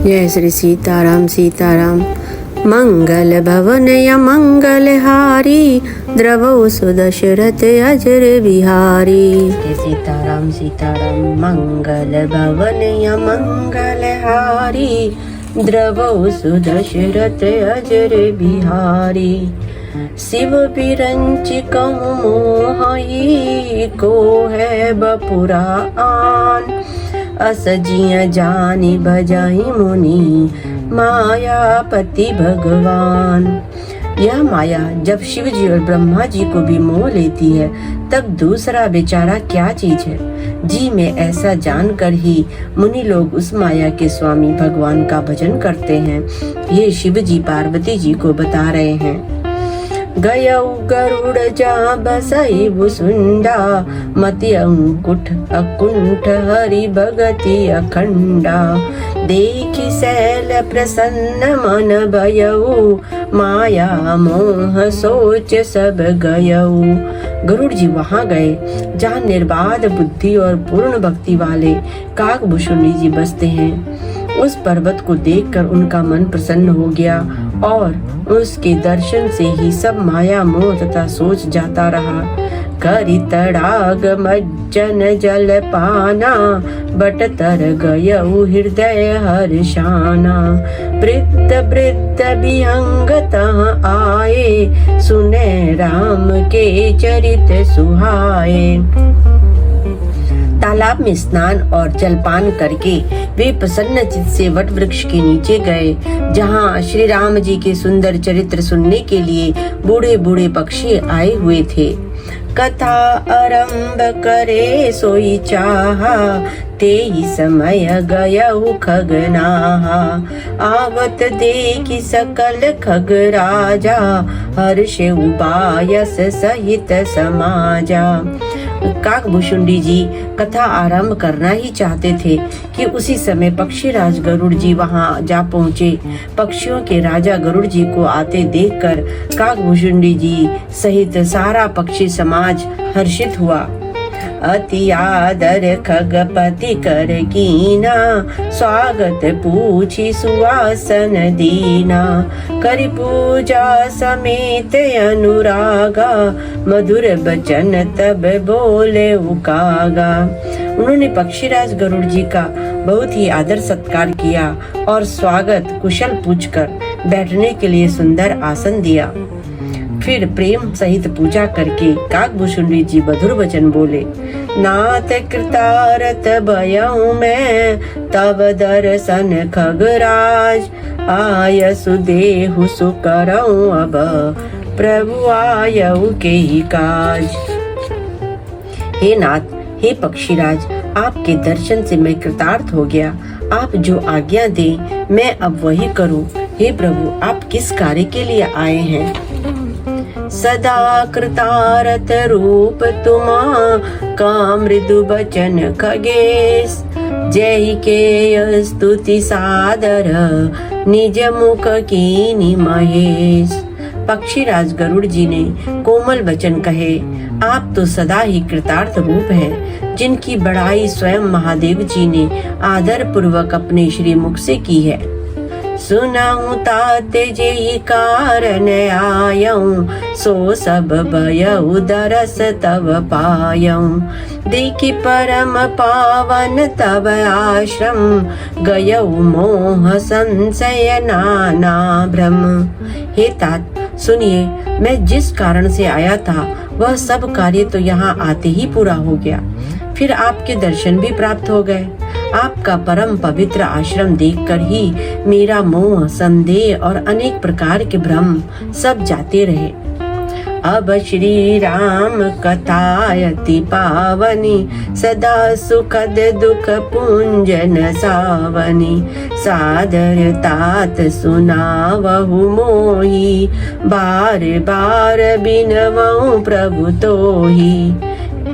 जय श्री सीताराम सीताराम। मंगल भवन या मंगल हारी, द्रवौ सुदशरथ अजर बिहारी। जय सीताराम सीताराम। मंगल भवन या मंगल हारी, द्रवौ सुदशरथ अजर बिहारी। शिव बिरंच कहु मोहि, को है बपुरान। असजिया जानी भजाई मुनि, मायापति भगवान। यह माया जब शिव जी और ब्रह्मा जी को भी मोह लेती है, तब दूसरा बेचारा क्या चीज है। जी में ऐसा जानकर ही मुनि लोग उस माया के स्वामी भगवान का भजन करते हैं। ये शिव जी पार्वती जी को बता रहे हैं। गयौ गरुड़ जा बसई भुसुंडा, मति अंकुठ अकुंठ हरि भगति अखंडा। देखि शैल प्रसन्न मन भयऊ, माया मोह सोच सब गयऊ। गरुड़ जी वहाँ गए जहाँ निर्बाध बुद्धि और पूर्ण भक्ति वाले काकभूषुंडी जी बसते हैं। उस पर्वत को देखकर उनका मन प्रसन्न हो गया और उसके दर्शन से ही सब माया मोह तथा सोच जाता रहा। करि तड़ाग मज्जन जल पाना, बट तर गयऊ हृदय हर्षाना। वृद्ध वृद्ध विहंग तहाँ आए, सुने राम के चरित सुहाए। तालाब में स्नान और जलपान करके वे प्रसन्न चित्त से वट वृक्ष के नीचे गए, जहाँ श्री राम जी के सुंदर चरित्र सुनने के लिए बूढ़े बूढ़े पक्षी आए हुए थे। कथा आरंभ करे सोई चाहा, तेहि समय गयऊ खगनाहा। आवत देखि सकल खग राजा, हर्ष उबायस सहित समाजा। काकभूषुंडी जी कथा आरंभ करना ही चाहते थे कि उसी समय पक्षीराज गरुड़ जी वहां जा पहुँचे। पक्षियों के राजा गरुड़ जी को आते देखकर काकभूषुंडी जी सहित सारा पक्षी समाज हर्षित हुआ। अति आदर खगपति कर कीना, स्वागत पूछी सुवासन दीना। करि पूजा समेत अनुरागा, मधुर बचन तब बोले उकागा। उन्होंने पक्षीराज गरुड़ जी का बहुत ही आदर सत्कार किया और स्वागत कुशल पूछकर बैठने के लिए सुंदर आसन दिया। फिर प्रेम सहित पूजा करके काकभूषुंडी जी मधुर वचन बोले। नाथ कृतारथ भयऊ मैं, तब दर्शन खगराज। आय सुदेहु सुकरऊ अब, प्रभु आयऊ के ही काज। हे नाथ, हे पक्षीराज, आपके दर्शन से मैं कृतार्थ हो गया। आप जो आज्ञा दें मैं अब वही करूं। हे प्रभु, आप किस कार्य के लिए आए हैं? सदा कृतारथ रूप तुमा, का मृदु बचन खगेश। जय के स्तुति सादर, निज मुख कीनी महेश। पक्षीराज गरुड़ जी ने कोमल वचन कहे। आप तो सदा ही कृतार्थ रूप है, जिनकी बड़ाई स्वयं महादेव जी ने आदर पूर्वक अपने श्री मुख से की है। सुनाऊं तात जेहि कारण आयऊं, सो सब भयऊ दरस तब पायऊं। देखि परम पावन तब आश्रम, गयऊ मोह संशय नाना भ्रम। हे तात, सुनिए, मैं जिस कारण से आया था वह सब कार्य तो यहाँ आते ही पूरा हो गया। फिर आपके दर्शन भी प्राप्त हो गए। आपका परम पवित्र आश्रम देखकर ही मेरा मोह, संदेह और अनेक प्रकार के भ्रम सब जाते रहे। अब श्री राम कथायति पावनी, सदा सुखद दुख पुंजन सावनी। सादर तात सुनावहु मोहि, बार बार बिनवऊं प्रभु तोहि।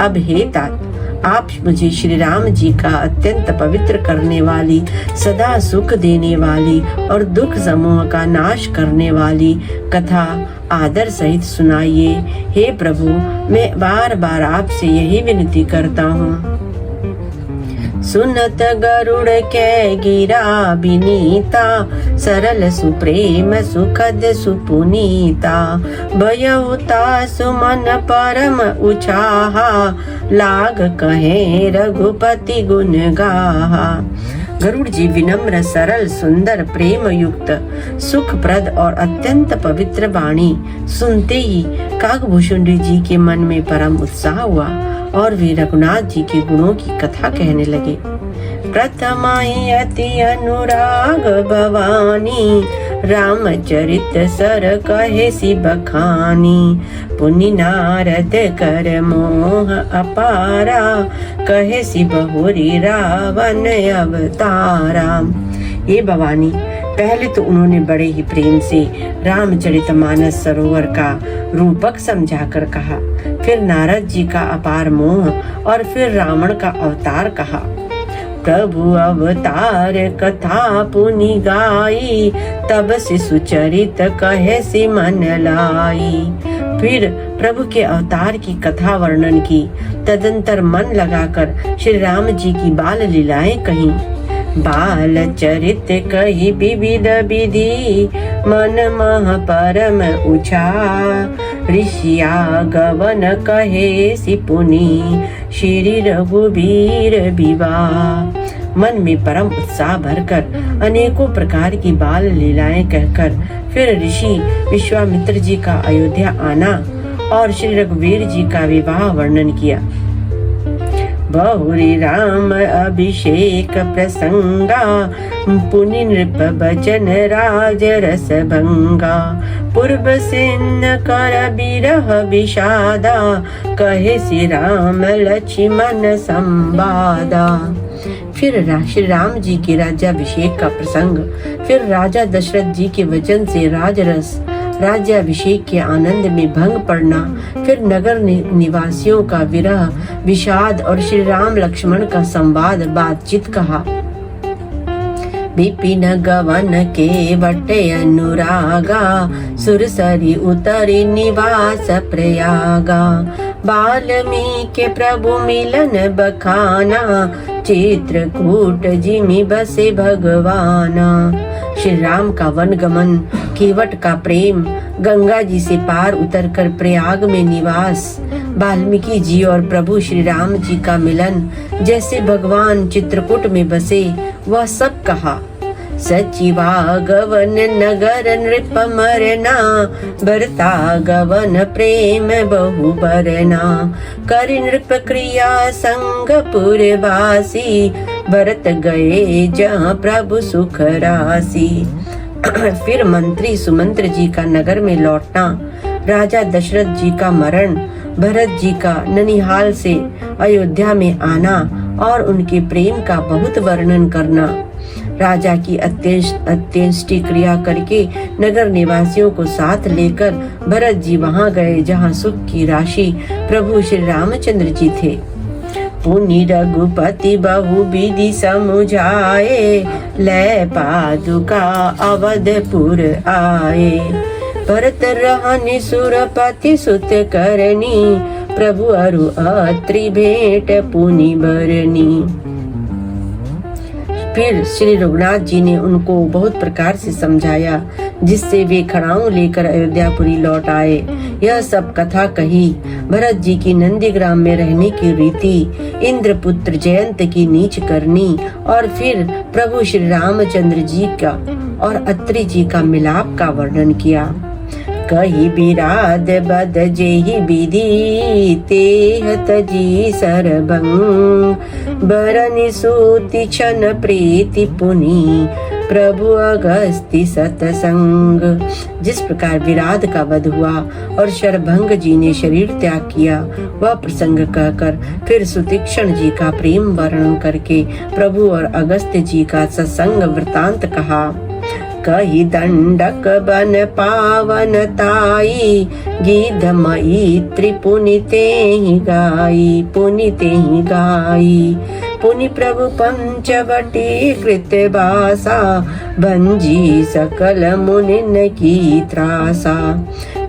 अब हे तात, आप मुझे श्री राम जी का अत्यंत पवित्र करने वाली, सदा सुख देने वाली और दुख समूह का नाश करने वाली कथा आदर सहित सुनाइए। हे प्रभु, मैं बार बार आपसे यही विनती करता हूँ। सुनत गरुड़ के गिरा बिनीता, सरल सुप्रेम सुखद सुपुनीता। भयउता सुमन परम उछाहा, लाग कहे रघुपति गुण गाहा। गरुड़ जी विनम्र, सरल, सुंदर, प्रेम युक्त, सुखप्रद और अत्यंत पवित्र वाणी सुनते ही काकभूषुंडी जी के मन में परम उत्साह हुआ और वे रघुनाथ जी के गुणों की कथा कहने लगे। प्रथमाई अति अनुराग भवानी, रामचरित सर कहे सी बखानी। पुनि नारद कर मोह अपारा, कहे सी बहुरी रावण अवतारा। ये भवानी, पहले तो उन्होंने बड़े ही प्रेम से रामचरितमानस सरोवर का रूपक समझाकर कहा, फिर नारद जी का अपार मोह और फिर रावण का अवतार कहा। प्रभु अवतार कथा पुनि गाई, तब से सुचरित कहे सी मन लाई। फिर प्रभु के अवतार की कथा वर्णन की, तदंतर मन लगाकर श्री राम जी की बाल लीलाएं कहीं। बाल चरित कही विविध विधि, मन मह परम उछा। ऋषिया गवन कहे सी पुनि, श्री रघुबीर विवाह। मन में परम उत्साह भरकर अनेकों प्रकार की बाल लीलाएं कहकर फिर ऋषि विश्वामित्र जी का अयोध्या आना और श्री रघुवीर जी का विवाह वर्णन किया। बहुरी राम अभिषेक प्रसंगा, पुनि नृप बचन राज रस भंगा। पूर्व सिन्न कर बिरह विषादा, कहे श्री राम लक्ष्मण संवादा। फिर श्री राम जी के राज्याभिषेक का प्रसंग, फिर राजा दशरथ जी के वचन से राजरस राज्याभिषेक के आनंद में भंग पड़ना, फिर नगर निवासियों का विरह विषाद और श्री राम लक्ष्मण का संवाद बातचीत कहा। विपिन गवन के वटे अनुरागा, सुरसरी उतरी निवास प्रयागा। वाल्मीकि प्रभु मिलन बखाना, चित्रकूट जिमि बसे भगवाना। श्री राम का वन गमन, केवट का प्रेम, गंगा जी से पार उतरकर प्रयाग में निवास, वाल्मीकि जी और प्रभु श्री राम जी का मिलन, जैसे भगवान चित्रकूट में बसे, वह सब कहा। सचिवा गवन नगर नृप मरना, भरता गवन प्रेम बहु बरना। कर नृप क्रिया संग पुरवासी, भरत गए जहाँ प्रभु सुख राशि। फिर मंत्री सुमंत्र जी का नगर में लौटना, राजा दशरथ जी का मरण, भरत जी का ननिहाल से अयोध्या में आना और उनके प्रेम का बहुत वर्णन करना। राजा की अंत्येष्टि क्रिया करके नगर निवासियों को साथ लेकर भरत जी वहां गए जहां सुख की राशि प्रभु श्री रामचंद्र जी थे। पुनि रघुपति बहु विधि समुझाए, लय पादुका अवधपुर आए। भरत रहनि सुरपति सुत करनी, प्रभु अरु अत्रि भेंट पुनि बरनी। फिर श्री रघुनाथ जी ने उनको बहुत प्रकार से समझाया, जिससे वे खड़ाऊ लेकर अयोध्यापुरी लौट आए। यह सब कथा कही। भरत जी की नंदीग्राम में रहने की रीति, इंद्रपुत्र जयंत की नीच करनी और फिर प्रभु श्री रामचंद्र जी का और अत्रि जी का मिलाप का वर्णन किया। कही बिराद बद जेहि विधि, तेह तजी सरभंग। बरनि सूति छन प्रीति पुनि, प्रभु अगस्ति सतसंग। जिस प्रकार विराट का वध हुआ और शरभंग जी ने शरीर त्याग किया, वह प्रसंग कहकर फिर सुतीक्षण जी का प्रेम वर्णन करके प्रभु और अगस्त्य जी का सत्संग वृतांत कहा। कही दंडक बन पावन ताई, गिधमयी त्रिपुनि तेहि गाई, पुनि तेहि गाई। पुनि प्रभु पंचवटी कृत बासा, भंजी सकल मुनिन की त्रासा।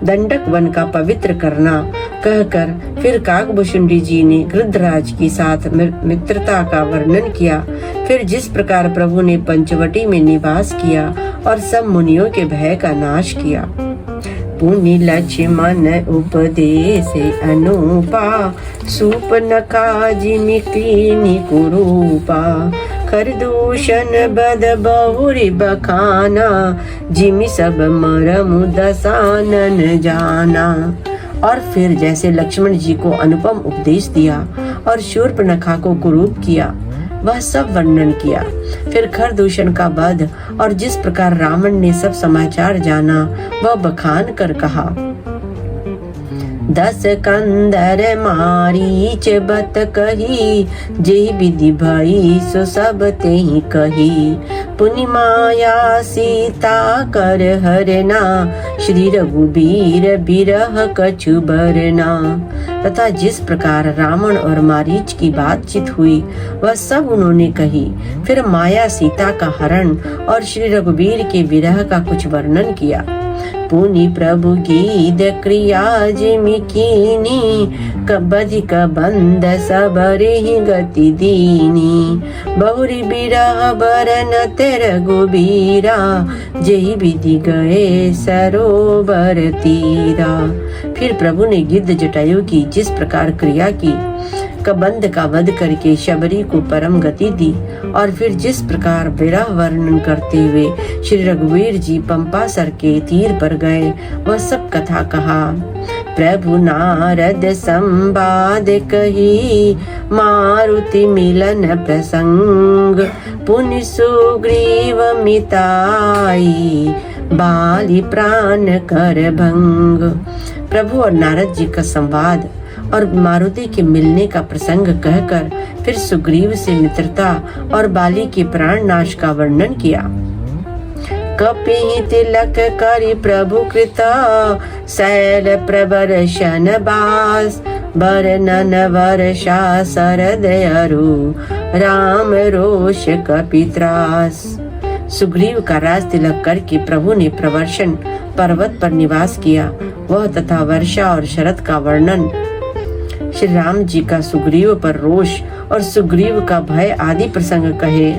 दंडक वन का पवित्र करना कहकर फिर काकभूषुंडी जी ने गृद्धराज के साथ मित्रता का वर्णन किया। फिर जिस प्रकार प्रभु ने पंचवटी में निवास किया और सब मुनियों के भय का नाश किया। पुनि लक्ष्मण उपदेश अनुपा, सूपनखा जिमि कीनि कुरूपा। खरदूषण बद बहुरि बखाना, जिमि सब मरमु दसानन जाना। और फिर जैसे लक्ष्मण जी को अनुपम उपदेश दिया और शूर्पणखा को कुरूप किया, वह सब वर्णन किया। फिर खरदूषण का वध और जिस प्रकार रावण ने सब समाचार जाना, वह बखान कर कहा। 10 कंदर मारीच बत कही, जेहि विधि भई सो सब तेहि कही। पुनि माया सीता कर हरना, श्री रघुबीर बिरह कछु बरना। तथा जिस प्रकार रावण और मारीच की बातचीत हुई, वह सब उन्होंने कही। फिर माया सीता का हरण और श्री रघुबीर के विरह का कुछ वर्णन किया। पुनि प्रभु गीत क्रिया जिमि कीनी, कबधिक बंद सबरि गति दीनी। बहुरी बिरह बरन तेर रघुबीरा, जेहि विधि गए सरोवर तीरा। फिर प्रभु ने गिद्ध जटायु की जिस प्रकार क्रिया की, कबंध का वध करके शबरी को परम गति दी, और फिर जिस प्रकार विरह वर्णन करते हुए श्री रघुवीर जी पंपासर के तीर पर गए, वह सब कथा कहा। प्रभु नारद संवाद कही, मारुति मिलन प्रसंग। पुनि सुग्रीव मिताई, बाली प्राण कर भंग। प्रभु और नारद जी का संवाद और मारुति के मिलने का प्रसंग कहकर फिर सुग्रीव से मित्रता और बाली के प्राण नाश का वर्णन किया। कपि तिलक करि प्रभु कृता, शैल प्रवर्षण बास। बरनन वर्षा शरद अरु, राम रोष कपित्रास। सुग्रीव का राज तिलक करके प्रभु ने प्रवर्षण पर्वत पर निवास किया। वह तथा वर्षा और शरद का वर्णन, श्री राम जी का सुग्रीव पर रोष और सुग्रीव का भय आदि प्रसंग कहे।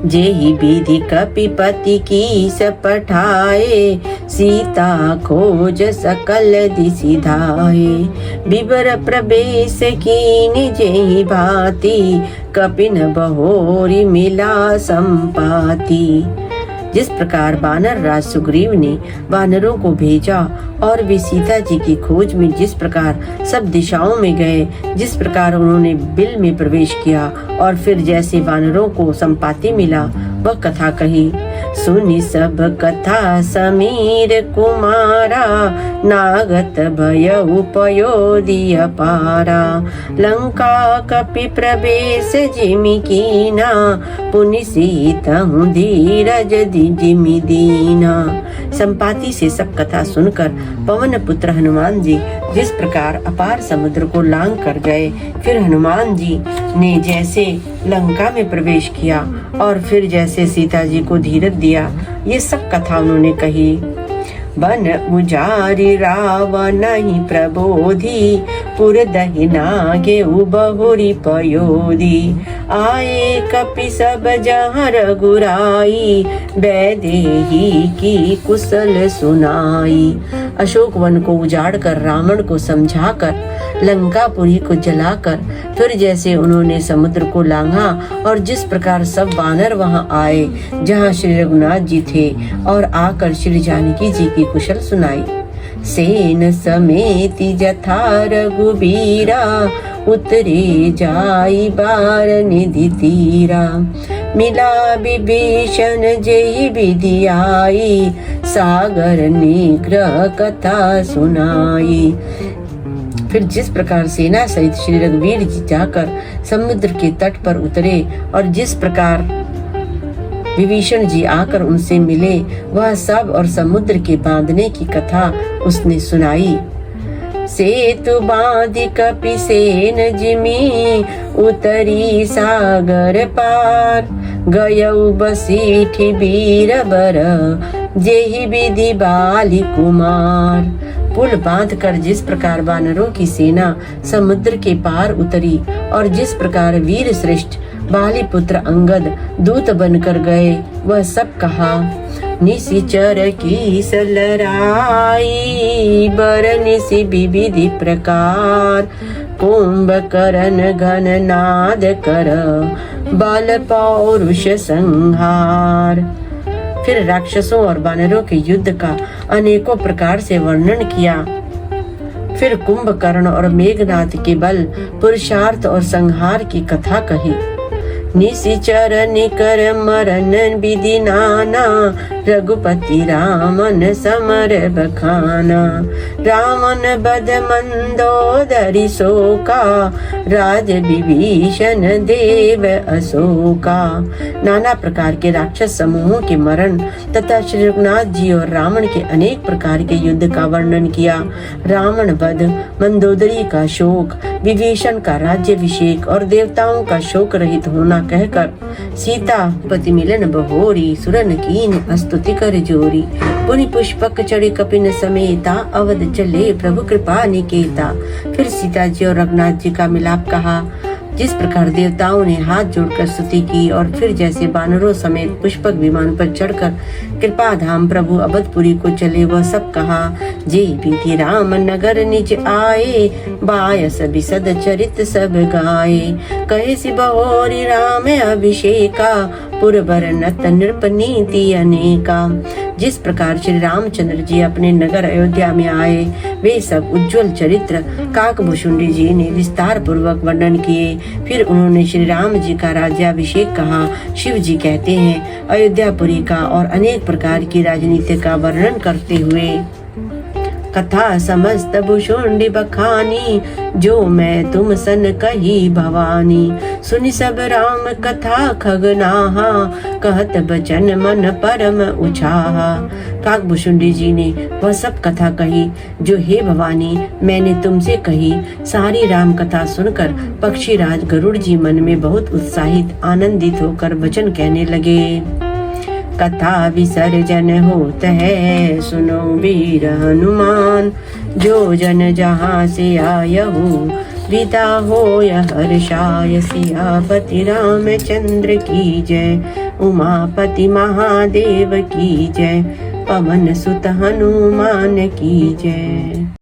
जेहि विधि कपिपति की सपठाए, सीता खोज सकल दिशि धाये। विवर प्रवेश कीनि जेहि भांति, कपिन बहोरी मिला संपाति। जिस प्रकार वानर राज सुग्रीव ने वानरों को भेजा और वे सीता जी की खोज में जिस प्रकार सब दिशाओं में गए, जिस प्रकार उन्होंने बिल में प्रवेश किया और फिर जैसे वानरों को संपाति मिला, वह कथा कही। सुनि सब कथा समीर कुमारा, नागत भय उपयोधि अपारा। लंका कपि प्रवेश जिमि कीना, पुनि सीतहु धीरज जिमि दीना। संपाति से सब कथा सुनकर पवन पुत्र हनुमान जी जिस प्रकार अपार समुद्र को लांग कर गए, फिर हनुमान जी ने जैसे लंका में प्रवेश किया और फिर जैसे सीता जी को धीरज दिया, ये सब कथा उन्होंने कही। बन उजारि रावण ही प्रबोधि, पुर दहि नागे बहुरी पयोधि। आए कपि सब जहाँ रघुराई, वैदेही की कुशल सुनाई। अशोक वन को उजाड़ कर रावण को समझाकर लंकापुरी को जलाकर फिर जैसे उन्होंने समुद्र को लांघा और जिस प्रकार सब वानर वहां आए जहां श्री रघुनाथ जी थे और आकर श्री जानकी जी की कुशल सुनाई। सेन समेति जथा रघुबीरा, उतरे जाई बार निधि तीरा। मिला विभीषण जेहि विधि आई, सागर निग्रह कथा सुनाई। फिर जिस प्रकार सेना सहित श्री रघुवीर जी जाकर समुद्र के तट पर उतरे और जिस प्रकार विभीषण जी आकर उनसे मिले, वह सब और समुद्र के बांधने की कथा उसने सुनाई। सेतु बांधि कपिसेन जिमी उतरी सागर पार। गयौ बसीठि वीर बर जेहि विधि बाली कुमार। पुल बांधकर जिस प्रकार वानरों की सेना समुद्र के पार उतरी और जिस प्रकार वीर श्रेष्ठ बाली पुत्र अंगद दूत बनकर गए, वह सब कहा। निशिचर की सलराई बरनिशि विविधि प्रकार। कुंभकर्ण घन नाद कर बल पौरुष संहार। फिर राक्षसों और वानरों के युद्ध का अनेकों प्रकार से वर्णन किया। फिर कुंभकर्ण और मेघनाद के बल, पुरुषार्थ और संहार की कथा कही। निशिचर निकर मरन विधि नाना रघुपति रामन समर बखाना। रामन बध मंदोदरी शोका राज विभीषण देव अशोका। नाना प्रकार के राक्षस समूहों के मरण तथा श्री रघुनाथ जी और रावण के अनेक प्रकार के युद्ध का वर्णन किया। रावण वध, मंदोदरी का शोक, विभीषण का राज्याभिषेक और देवताओं का शोक रहित होना कहकर सीता पति मिलन बहोरी। सुरन कीन स्तुति कर जोरी। पुनि पुष्पक चढ़े कपिन समेता अवध चले प्रभु कृपा निकेता। फिर सीता जी और रघुनाथ जी का मिलाप कहा। जिस प्रकार देवताओं ने हाथ जोड़कर स्तुति की और फिर जैसे बानरों समेत पुष्पक विमान पर चढ़कर कृपा धाम प्रभु अवधपुरी को चले, वह सब कहा। जे विधि राम नगर निज आए बायस बिसद चरित सब गाए। कहे सि बहोरी राम अभिषेका पुरबर नत नृप नीति अनेका। जिस प्रकार श्री रामचंद्र जी अपने नगर अयोध्या में आए, वे सब उज्जवल चरित्र काकभूषुंडी जी ने विस्तार पूर्वक वर्णन किए। फिर उन्होंने श्री राम जी का राज्याभिषेक कहा। शिव जी कहते हैं, अयोध्यापुरी का और अनेक प्रकार की राजनीति का वर्णन करते हुए कथा समस्त भूषुंडी बखानी। जो मैं तुम सन कही भवानी। सुनि सब राम कथा खगनाहा कहत बचन मन परम उछाहा। काकभूषुंडी जी ने वह सब कथा कही जो हे भवानी मैंने तुमसे कही। सारी राम कथा सुनकर पक्षीराज गरुड़ जी मन में बहुत उत्साहित आनंदित होकर वचन कहने लगे। कथा विसर्जन होत है सुनो वीर हनुमान। जो जन जहाँ से आयहु विदा होय हर्षाय। सियापति रामचंद्र की जय, उमापति महादेव की जय, पवन सुत हनुमान की जय।